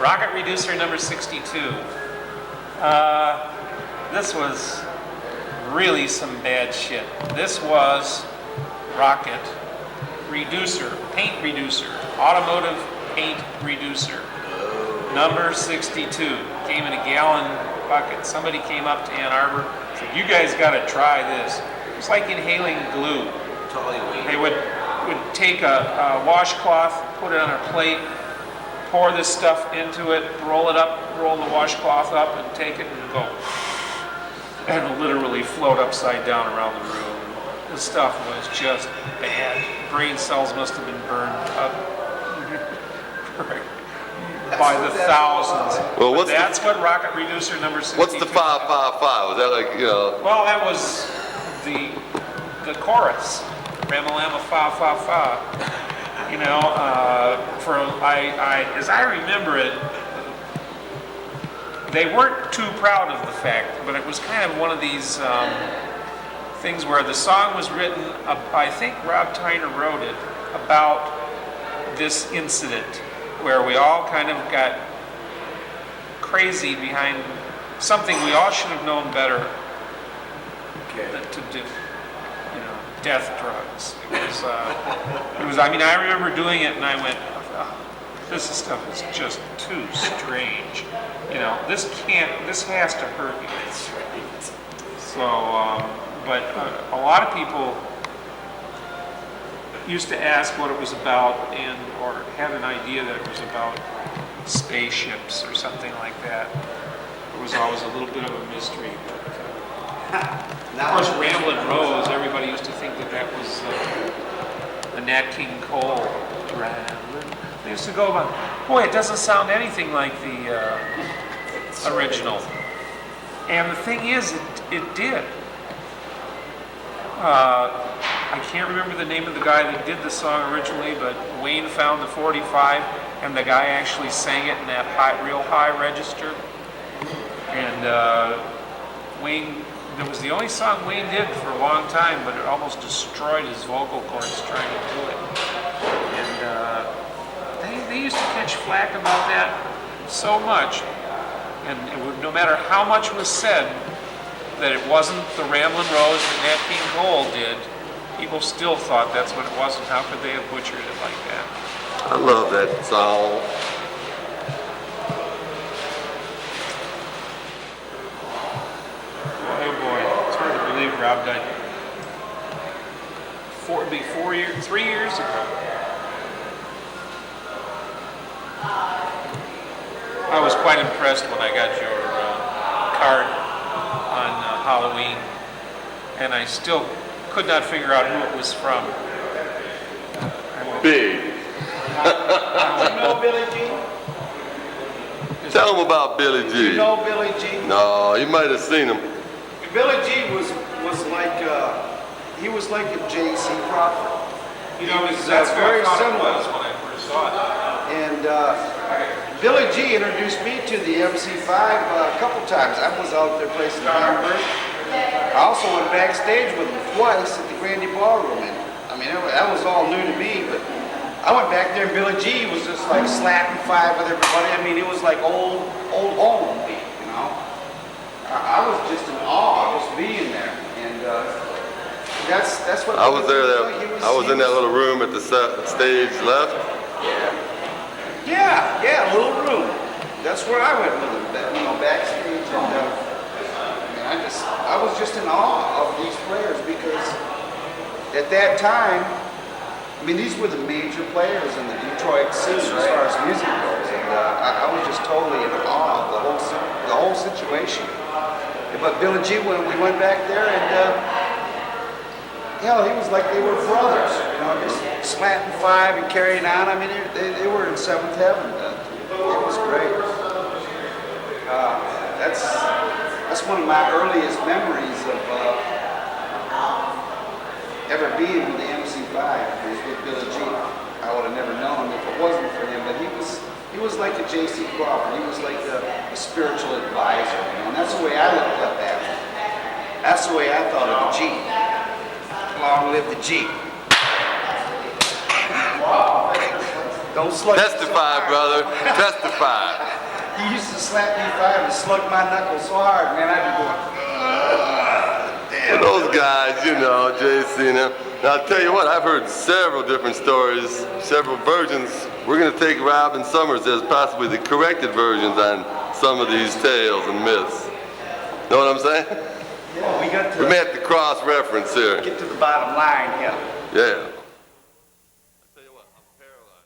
Rocket Reducer number 62. This was really some bad shit. This was Rocket Reducer, paint reducer, automotive paint reducer. Number 62. Came in a gallon bucket. Somebody came up to Ann Arbor, said, "You guys got to try this." It's like inhaling glue. They would take a washcloth, put it on a plate, pour this stuff into it, roll it up, roll the washcloth up, and take it and go. And literally float upside down around the room. The stuff was just bad. Brain cells must have been burned up by the thousands. Well, that's what Rocket Reducer number 62. What's the 555? Was that like, you know? Well, that was the chorus. Rama Lama fa fa fa. You know, as I remember it, they weren't too proud of the fact, but it was kind of one of these things where the song was written, I think Rob Tyner wrote it, about this incident where we all kind of got crazy behind something we all should have known better than to do. You know, death drugs. It was. I mean, I remember doing it, and I went, oh, "This stuff is just too strange." You know, this has to hurt you. So, but a lot of people used to ask what it was about, or had an idea that it was about spaceships or something like that. It was always a little bit of a mystery. But, of course, Ramblin' Rose, everybody used to think that was the Nat King Cole. Ramblin'. They used to go about, boy, it doesn't sound anything like the original. And the thing is, it did. I can't remember the name of the guy that did the song originally, but Wayne found the 45, and the guy actually sang it in that real high register. And Wayne, that was the only song Wayne did for a long time, but it almost destroyed his vocal cords trying to do it. And they used to catch flack about that so much, and no matter how much was said that it wasn't the Ramblin' Rose that Nat King Cole did, people still thought that's what it was, and how could they have butchered it like that? I love that song. Oh boy, it's hard to believe Rob died. 3 years ago. I was quite impressed when I got your card on Halloween, and I still could not figure out who it was from. Big. You know Billy G? Tell him about Billy G. You know Billy G? No, you might have seen him. Billy G was like he was like a J.C. Crawford. You know, He was, that's very what I thought similar. it was when I first saw it. And Billy G introduced me to the MC5 a couple times. I was out there placing Hamburg. I also went backstage with him twice at the Grandy Ballroom, and I mean that was all new to me. But I went back there, and Billy G was just like slapping five with everybody. I mean, it was like old home, you know. I was just in awe just being there, and that's what I was there. Like. I was in that little room at the stage left. Yeah, little room. That's where I went with him, you know, backstage, and I was just in awe of these players because at that time, I mean, these were the major players in the Detroit scene as far as music goes, and I was just totally in awe of the whole situation. But Billy G, when we went back there, and hell, he was like they were brothers, you know, just slapping five and carrying on. I mean, they were in seventh heaven. It was great. That's one of my earliest memories of ever being with the MC5 was with Billy G. I would have never known if it wasn't for him, but he was like a J.C. Crawford. He was like a spiritual advisor, you know, and that's the way I looked up at him. That's the way I thought of the G. Long live the G. Don't slug me so Testify, hard. brother. Testify. He used to slap me 5 and slug my knuckles so hard, man, I'd be going, damn. Those guys, you know, JC and them. Now, I'll tell you what, I've heard several different stories, several versions. We're going to take Rob and Summers as possibly the corrected versions on some of these tales and myths. Know what I'm saying? Yeah, we got We to may have to cross-reference here. get to the bottom line, yeah. Yeah.